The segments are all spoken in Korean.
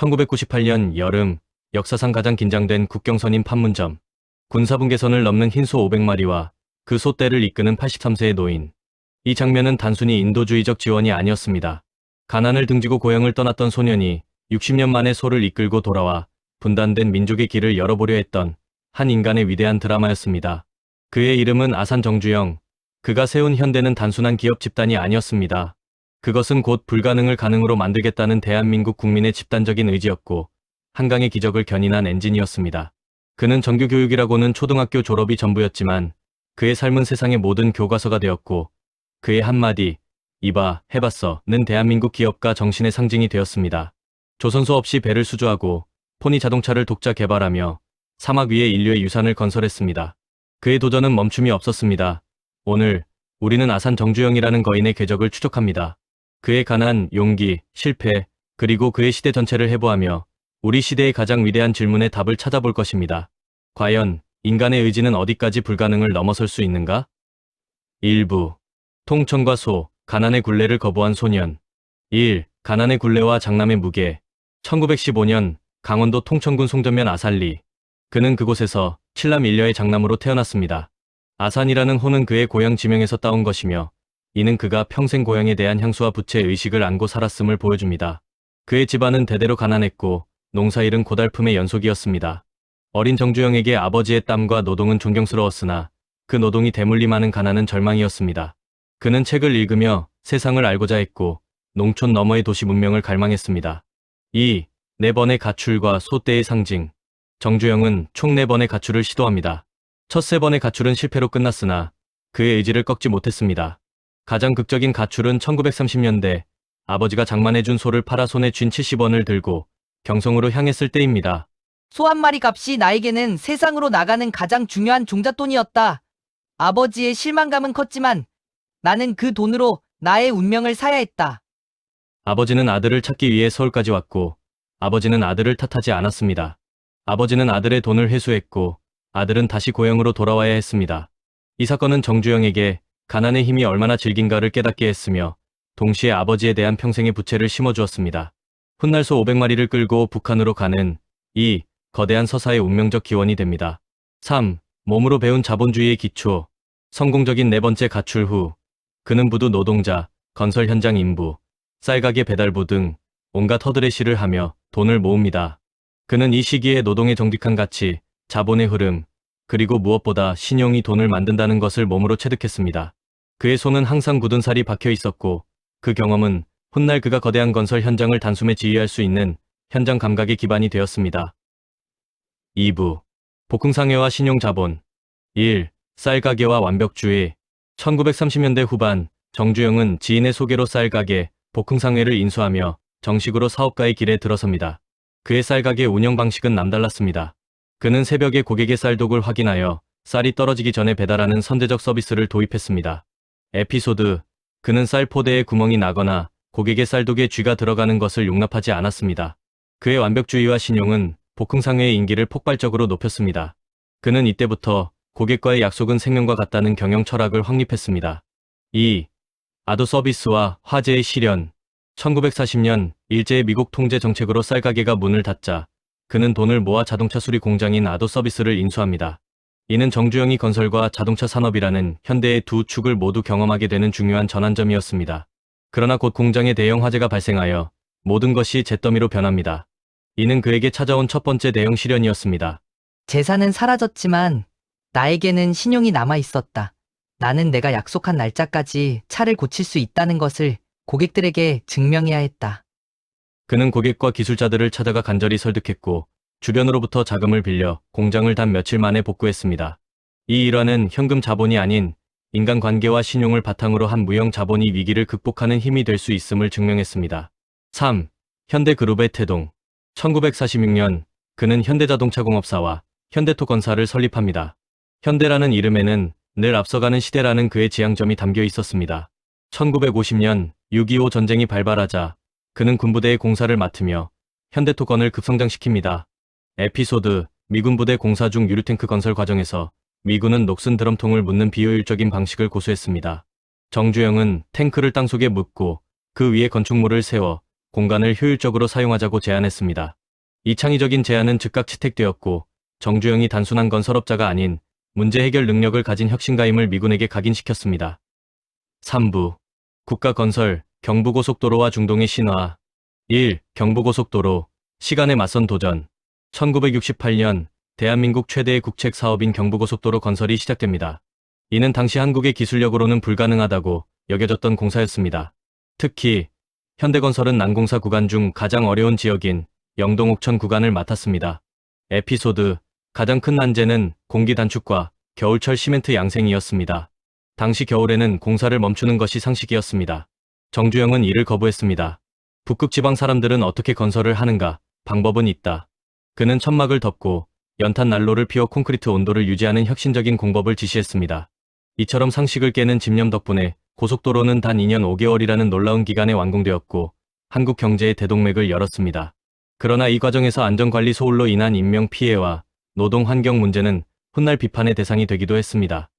1998년 여름, 역사상 가장 긴장된 국경선인 판문점. 군사분 개선을 넘는 흰소 500마리와 그 소떼를 이끄는 83세의 노인. 이 장면은 단순히 인도주의적 지원이 아니었습니다. 가난을 등지고 고향을 떠났던 소년이 60년 만에 소를 이끌고 돌아와 분단된 민족의 길을 열어보려 했던 한 인간의 위대한 드라마였습니다. 그의 이름은 아산 정주영. 그가 세운 현대는 단순한 기업 집단이 아니었습니다. 그것은 곧 불가능을 가능으로 만들겠다는 대한민국 국민의 집단적인 의지였고 한강의 기적을 견인한 엔진이었습니다. 그는 정규교육이라고는 초등학교 졸업이 전부였지만 그의 삶은 세상의 모든 교과서가 되었고 그의 한마디 이봐 해봤어는 대한민국 기업가 정신의 상징이 되었습니다. 조선소 없이 배를 수주하고 포니 자동차를 독자 개발하며 사막 위에 인류의 유산을 건설했습니다. 그의 도전은 멈춤이 없었습니다. 오늘 우리는 아산 정주영이라는 거인의 궤적을 추적합니다. 그의 가난, 용기, 실패, 그리고 그의 시대 전체를 해부하며 우리 시대의 가장 위대한 질문의 답을 찾아볼 것입니다. 과연 인간의 의지는 어디까지 불가능을 넘어설 수 있는가? 일부 통천과 소, 가난의 굴레를 거부한 소년. 1. 가난의 굴레와 장남의 무게. 1915년 강원도 통천군 송전면 아산리. 그는 그곳에서 칠남 일녀의 장남으로 태어났습니다. 아산이라는 호는 그의 고향 지명에서 따온 것이며 이는 그가 평생 고향에 대한 향수와 부채 의식을 안고 살았음을 보여줍니다. 그의 집안은 대대로 가난했고 농사일은 고달픔의 연속이었습니다. 어린 정주영에게 아버지의 땀과 노동은 존경스러웠으나 그 노동이 대물림하는 가난은 절망이었습니다. 그는 책을 읽으며 세상을 알고자 했고 농촌 너머의 도시 문명을 갈망했습니다. 2. 4번의 가출과 소떼의 상징. 정주영은 총 4번의 가출을 시도합니다. 첫 3번의 가출은 실패로 끝났으나 그의 의지를 꺾지 못했습니다. 가장 극적인 가출은 1930년대 아버지가 장만해준 소를 팔아 손에 쥔 70원을 들고 경성으로 향했을 때입니다. 소 한 마리 값이 나에게는 세상으로 나가는 가장 중요한 종잣돈이었다. 아버지의 실망감은 컸지만 나는 그 돈으로 나의 운명을 사야 했다. 아버지는 아들을 찾기 위해 서울까지 왔고 아버지는 아들을 탓하지 않았습니다. 아버지는 아들의 돈을 회수했고 아들은 다시 고향으로 돌아와야 했습니다. 이 사건은 정주영에게 가난의 힘이 얼마나 질긴가를 깨닫게 했으며 동시에 아버지에 대한 평생의 부채를 심어주었습니다. 훗날 소 500마리를 끌고 북한으로 가는 이 거대한 서사의 운명적 기원이 됩니다. 3. 몸으로 배운 자본주의의 기초. 성공적인 4번째 가출 후 그는 부두 노동자, 건설 현장 인부, 쌀가게 배달부 등 온갖 허들의 시를 하며 돈을 모읍니다. 그는 이 시기에 노동의 정직한 가치, 자본의 흐름, 그리고 무엇보다 신용이 돈을 만든다는 것을 몸으로 체득했습니다. 그의 손은 항상 굳은 살이 박혀 있었고 그 경험은 훗날 그가 거대한 건설 현장을 단숨에 지휘할 수 있는 현장 감각의 기반이 되었습니다. 2부 복흥상회와 신용자본. 1. 쌀가게와 완벽주의. 1930년대 후반 정주영은 지인의 소개로 쌀가게, 복흥상회를 인수하며 정식으로 사업가의 길에 들어섭니다. 그의 쌀가게 운영 방식은 남달랐습니다. 그는 새벽에 고객의 쌀독을 확인하여 쌀이 떨어지기 전에 배달하는 선제적 서비스를 도입했습니다. 에피소드. 그는 쌀 포대에 구멍이 나거나 고객의 쌀독에 쥐가 들어가는 것을 용납하지 않았습니다. 그의 완벽주의와 신용은 복흥상회의 인기를 폭발적으로 높였습니다. 그는 이때부터 고객과의 약속은 생명과 같다는 경영 철학을 확립했습니다. 2. 아도 서비스와 화재의 실현. 1940년 일제의 미국 통제 정책으로 쌀가게가 문을 닫자 그는 돈을 모아 자동차 수리 공장인 아도 서비스를 인수합니다. 이는 정주영이 건설과 자동차 산업이라는 현대의 두 축을 모두 경험하게 되는 중요한 전환점이었습니다. 그러나 곧 공장에 대형 화재가 발생하여 모든 것이 잿더미로 변합니다. 이는 그에게 찾아온 첫 번째 대형 시련이었습니다. 재산은 사라졌지만 나에게는 신용이 남아 있었다. 나는 내가 약속한 날짜까지 차를 고칠 수 있다는 것을 고객들에게 증명해야 했다. 그는 고객과 기술자들을 찾아가 간절히 설득했고 주변으로부터 자금을 빌려 공장을 단 며칠 만에 복구했습니다. 이 일화는 현금 자본이 아닌 인간관계와 신용을 바탕으로 한 무형 자본이 위기를 극복하는 힘이 될 수 있음을 증명했습니다. 3. 현대그룹의 태동. 1946년 그는 현대자동차공업사와 현대토건사를 설립합니다. 현대라는 이름에는 늘 앞서가는 시대라는 그의 지향점이 담겨 있었습니다. 1950년 6.25 전쟁이 발발하자 그는 군부대의 공사를 맡으며 현대토건을 급성장시킵니다. 에피소드. 미군 부대 공사 중 유류탱크 건설 과정에서 미군은 녹슨 드럼통을 묻는 비효율적인 방식을 고수했습니다. 정주영은 탱크를 땅속에 묻고 그 위에 건축물을 세워 공간을 효율적으로 사용하자고 제안했습니다. 이 창의적인 제안은 즉각 채택되었고 정주영이 단순한 건설업자가 아닌 문제 해결 능력을 가진 혁신가임을 미군에게 각인시켰습니다. 3부 국가건설 경부고속도로와 중동의 신화 1. 경부고속도로 시간에 맞선 도전 1968년 대한민국 최대의 국책 사업인 경부고속도로 건설이 시작됩니다. 이는 당시 한국의 기술력으로는 불가능하다고 여겨졌던 공사였습니다. 특히 현대건설은 난공사 구간 중 가장 어려운 지역인 영동 옥천 구간을 맡았습니다. 에피소드 가장 큰 난제는 공기 단축과 겨울철 시멘트 양생이었습니다. 당시 겨울에는 공사를 멈추는 것이 상식이었습니다. 정주영은 이를 거부했습니다. 북극 지방 사람들은 어떻게 건설을 하는가? 방법은 있다. 그는 천막을 덮고 연탄 난로를 피워 콘크리트 온도를 유지하는 혁신적인 공법을 지시했습니다. 이처럼 상식을 깨는 집념 덕분에 고속도로는 단 2년 5개월이라는 놀라운 기간에 완공되었고 한국 경제의 대동맥을 열었습니다. 그러나 이 과정에서 안전관리 소홀로 인한 인명피해와 노동 환경 문제는 훗날 비판의 대상이 되기도 했습니다.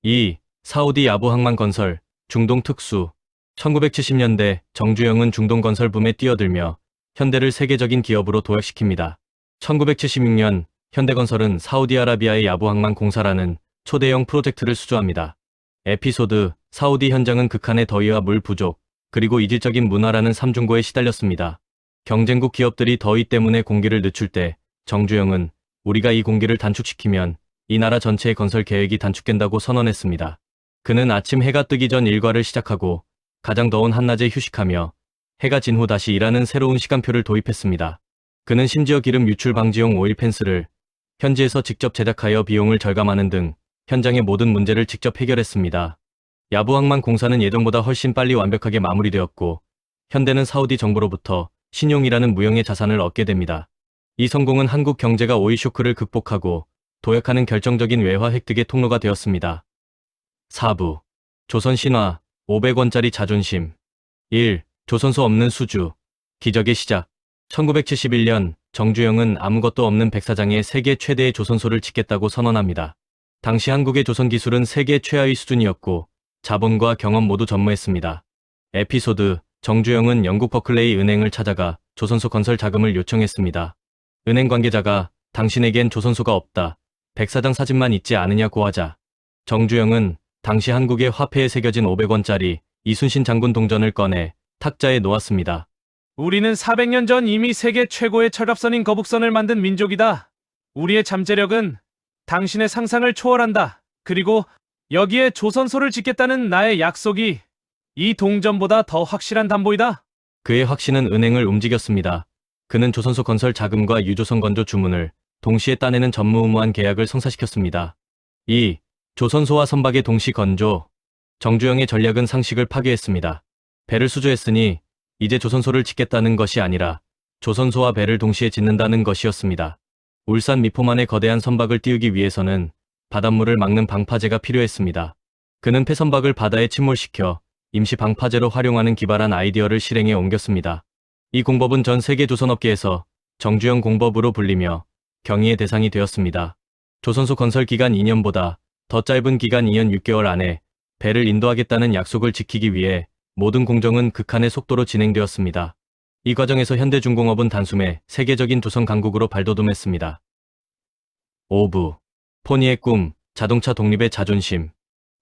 2. 사우디 야부항만 건설, 중동 특수 1970년대 정주영은 중동 건설 붐에 뛰어들며 현대를 세계적인 기업으로 도약시킵니다. 1976년 현대건설은 사우디아라비아의 야부항만 공사라는 초대형 프로젝트를 수주합니다. 에피소드 사우디 현장은 극한의 더위와 물 부족, 그리고 이질적인 문화라는 삼중고에 시달렸습니다. 경쟁국 기업들이 더위 때문에 공기를 늦출 때 정주영은 우리가 이 공기를 단축시키면 이 나라 전체의 건설 계획이 단축된다고 선언했습니다. 그는 아침 해가 뜨기 전 일과를 시작하고 가장 더운 한낮에 휴식하며 해가 진 후 다시 일하는 새로운 시간표를 도입했습니다. 그는 심지어 기름 유출 방지용 오일 펜스를 현지에서 직접 제작하여 비용을 절감하는 등 현장의 모든 문제를 직접 해결했습니다. 야부항만 공사는 예정보다 훨씬 빨리 완벽하게 마무리되었고 현대는 사우디 정부로부터 신용이라는 무형의 자산을 얻게 됩니다. 이 성공은 한국 경제가 오일 쇼크를 극복하고 도약하는 결정적인 외화 획득의 통로가 되었습니다. 4부 조선 신화 500원짜리 자존심 1. 조선소 없는 수주 기적의 시작 1971년 정주영은 아무것도 없는 백사장에 세계 최대의 조선소를 짓겠다고 선언합니다. 당시 한국의 조선 기술은 세계 최하위 수준이었고 자본과 경험 모두 전무했습니다. 에피소드 정주영은 영국 버클레이 은행을 찾아가 조선소 건설 자금을 요청했습니다. 은행 관계자가 당신에겐 조선소가 없다. 백사장 사진만 있지 않으냐고 하자 정주영은 당시 한국의 화폐에 새겨진 500원짜리 이순신 장군 동전을 꺼내 탁자에 놓았습니다. 우리는 400년 전 이미 세계 최고의 철갑선인 거북선을 만든 민족이다. 우리의 잠재력은 당신의 상상을 초월한다. 그리고 여기에 조선소를 짓겠다는 나의 약속이 이 동전보다 더 확실한 담보이다. 그의 확신은 은행을 움직였습니다. 그는 조선소 건설 자금과 유조선 건조 주문을 동시에 따내는 전무후무한 계약을 성사시켰습니다. 2. 조선소와 선박의 동시 건조 정주영의 전략은 상식을 파괴했습니다. 배를 수주했으니 이제 조선소를 짓겠다는 것이 아니라 조선소와 배를 동시에 짓는다는 것이었습니다. 울산 미포만의 거대한 선박을 띄우기 위해서는 바닷물을 막는 방파제가 필요했습니다. 그는 폐선박을 바다에 침몰시켜 임시 방파제로 활용하는 기발한 아이디어를 실행에 옮겼습니다. 이 공법은 전 세계 조선업계에서 정주영 공법으로 불리며 경의의 대상이 되었습니다. 조선소 건설 기간 2년보다 더 짧은 기간 2년 6개월 안에 배를 인도하겠다는 약속을 지키기 위해 모든 공정은 극한의 속도로 진행되었습니다. 이 과정에서 현대중공업은 단숨에 세계적인 조선 강국으로 발돋움했습니다. 5부 포니의 꿈, 자동차 독립의 자존심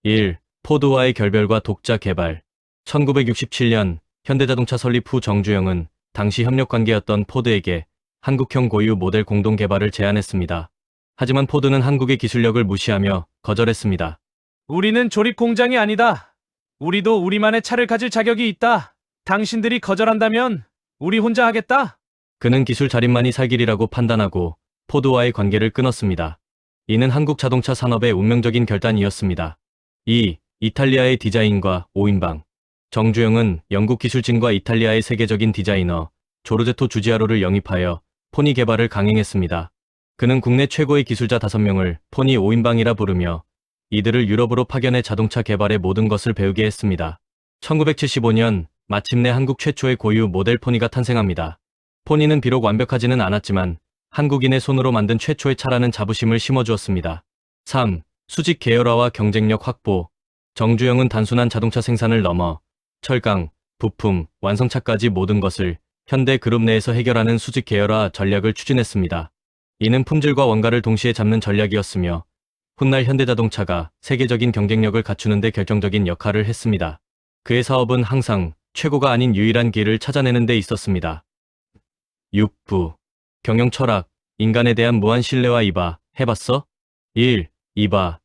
1. 포드와의 결별과 독자 개발 1967년 현대자동차 설립 후 정주영은 당시 협력관계였던 포드에게 한국형 고유 모델 공동 개발을 제안했습니다. 하지만 포드는 한국의 기술력을 무시하며 거절했습니다. 우리는 조립 공장이 아니다. 우리도 우리만의 차를 가질 자격이 있다. 당신들이 거절한다면 우리 혼자 하겠다. 그는 기술 자립만이 살 길이라고 판단하고 포드와의 관계를 끊었습니다. 이는 한국 자동차 산업의 운명적인 결단이었습니다. 2. 이탈리아의 디자인과 5인방 정주영은 영국 기술진과 이탈리아의 세계적인 디자이너 조르제토 주지아로를 영입하여 포니 개발을 강행했습니다. 그는 국내 최고의 기술자 5명을 포니 5인방이라 부르며 이들을 유럽으로 파견해 자동차 개발의 모든 것을 배우게 했습니다. 1975년 마침내 한국 최초의 고유 모델 포니가 탄생합니다. 포니는 비록 완벽하지는 않았지만 한국인의 손으로 만든 최초의 차라는 자부심을 심어주었습니다. 3. 수직 계열화와 경쟁력 확보 정주영은 단순한 자동차 생산을 넘어 철강, 부품, 완성차까지 모든 것을 현대 그룹 내에서 해결하는 수직 계열화 전략을 추진했습니다. 이는 품질과 원가를 동시에 잡는 전략이었으며 훗날 현대자동차가 세계적인 경쟁력을 갖추는 데 결정적인 역할을 했습니다. 그의 사업은 항상 최고가 아닌 유일한 길을 찾아내는 데 있었습니다. 6부 경영 철학, 인간에 대한 무한 신뢰와 이바, 해봤어? 1. 이바,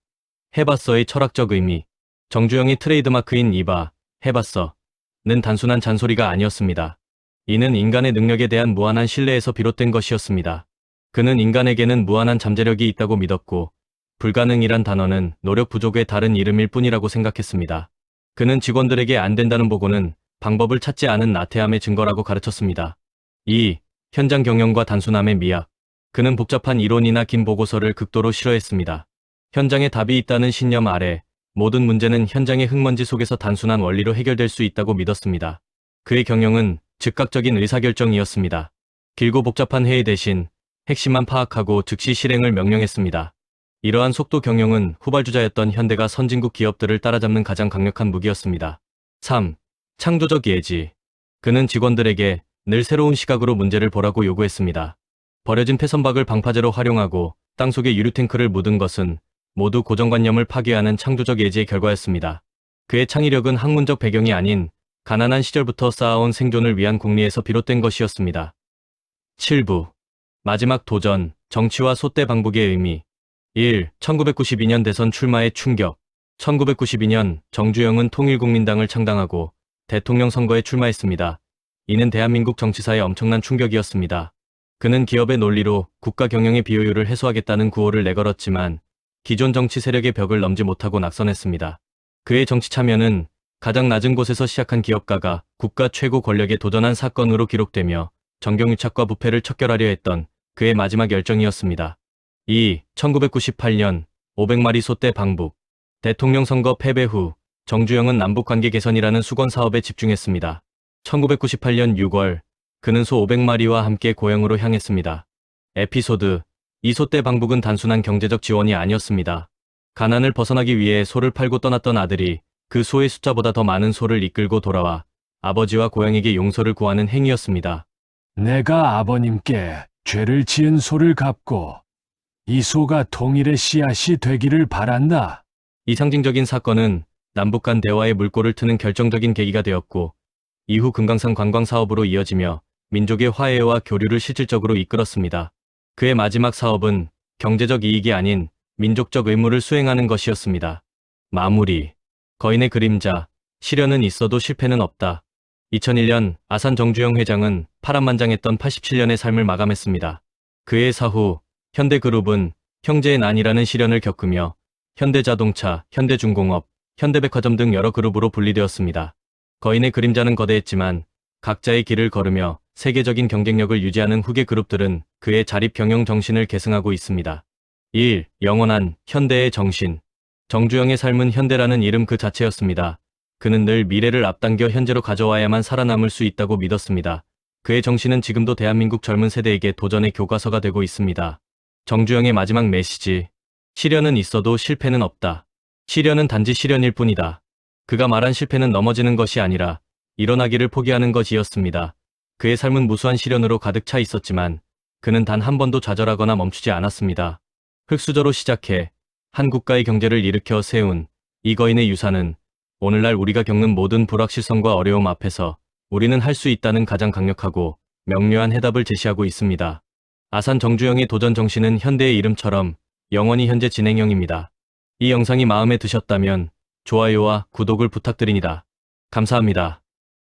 해봤어의 철학적 의미. 정주영의 트레이드마크인 이바, 해봤어는 단순한 잔소리가 아니었습니다. 이는 인간의 능력에 대한 무한한 신뢰에서 비롯된 것이었습니다. 그는 인간에게는 무한한 잠재력이 있다고 믿었고 불가능이란 단어는 노력 부족의 다른 이름일 뿐이라고 생각했습니다. 그는 직원들에게 안 된다는 보고는 방법을 찾지 않은 나태함의 증거라고 가르쳤습니다. 2. 현장 경영과 단순함의 미학. 그는 복잡한 이론이나 긴 보고서를 극도로 싫어했습니다. 현장에 답이 있다는 신념 아래 모든 문제는 현장의 흙먼지 속에서 단순한 원리로 해결될 수 있다고 믿었습니다. 그의 경영은 즉각적인 의사결정이었습니다. 길고 복잡한 회의 대신 핵심만 파악하고 즉시 실행을 명령했습니다. 이러한 속도 경영은 후발주자였던 현대가 선진국 기업들을 따라잡는 가장 강력한 무기였습니다. 3. 창조적 예지. 그는 직원들에게 늘 새로운 시각으로 문제를 보라고 요구했습니다. 버려진 폐선박을 방파제로 활용하고 땅속에 유류탱크를 묻은 것은 모두 고정관념을 파괴하는 창조적 예지의 결과였습니다. 그의 창의력은 학문적 배경이 아닌 가난한 시절부터 쌓아온 생존을 위한 궁리에서 비롯된 것이었습니다. 7부 마지막 도전, 정치와 솥대 방북의 의미. 1. 1992년 대선 출마의 충격. 1992년 정주영은 통일국민당을 창당하고 대통령 선거에 출마했습니다. 이는 대한민국 정치사에 엄청난 충격이었습니다. 그는 기업의 논리로 국가 경영의 비효율을 해소하겠다는 구호를 내걸었지만 기존 정치 세력의 벽을 넘지 못하고 낙선했습니다. 그의 정치 참여는 가장 낮은 곳에서 시작한 기업가가 국가 최고 권력에 도전한 사건으로 기록되며 정경유착과 부패를 척결하려 했던 그의 마지막 열정이었습니다. 2. 1998년 500마리 솥대 방북. 대통령 선거 패배 후 정주영은 남북관계 개선이라는 수건 사업에 집중했습니다. 1998년 6월 그는 소 500마리와 함께 고향으로 향했습니다. 에피소드. 이 솥대 방북은 단순한 경제적 지원이 아니었습니다. 가난을 벗어나기 위해 소를 팔고 떠났던 아들이 그 소의 숫자보다 더 많은 소를 이끌고 돌아와 아버지와 고향에게 용서를 구하는 행위였습니다. 내가 아버님께 죄를 지은 소를 갚고 이 소가 통일의 씨앗이 되기를 바란다. 이 상징적인 사건은 남북 간 대화의 물꼬를 트는 결정적인 계기가 되었고 이후 금강산 관광 사업으로 이어지며 민족의 화해와 교류를 실질적으로 이끌었습니다. 그의 마지막 사업은 경제적 이익이 아닌 민족적 의무를 수행하는 것이었습니다. 마무리. 거인의 그림자. 시련은 있어도 실패는 없다. 2001년 아산 정주영 회장은 파란만장했던 87년의 삶을 마감했습니다. 그의 사후 현대그룹은 형제의 난이라는 시련을 겪으며 현대자동차, 현대중공업, 현대백화점 등 여러 그룹으로 분리되었습니다. 거인의 그림자는 거대했지만 각자의 길을 걸으며 세계적인 경쟁력을 유지하는 후계 그룹들은 그의 자립 경영 정신을 계승하고 있습니다. 1. 영원한 현대의 정신. 정주영의 삶은 현대라는 이름 그 자체였습니다. 그는 늘 미래를 앞당겨 현재로 가져와야만 살아남을 수 있다고 믿었습니다. 그의 정신은 지금도 대한민국 젊은 세대에게 도전의 교과서가 되고 있습니다. 정주영의 마지막 메시지. 시련은 있어도 실패는 없다. 시련은 단지 시련일 뿐이다. 그가 말한 실패는 넘어지는 것이 아니라 일어나기를 포기하는 것이었습니다. 그의 삶은 무수한 시련으로 가득 차 있었지만 그는 단 한 번도 좌절하거나 멈추지 않았습니다. 흙수저로 시작해 한 국가의 경제를 일으켜 세운 이 거인의 유산은 오늘날 우리가 겪는 모든 불확실성과 어려움 앞에서 우리는 할 수 있다는 가장 강력하고 명료한 해답을 제시하고 있습니다. 아산 정주영의 도전 정신은 현대의 이름처럼 영원히 현재 진행형입니다. 이 영상이 마음에 드셨다면 좋아요와 구독을 부탁드립니다. 감사합니다.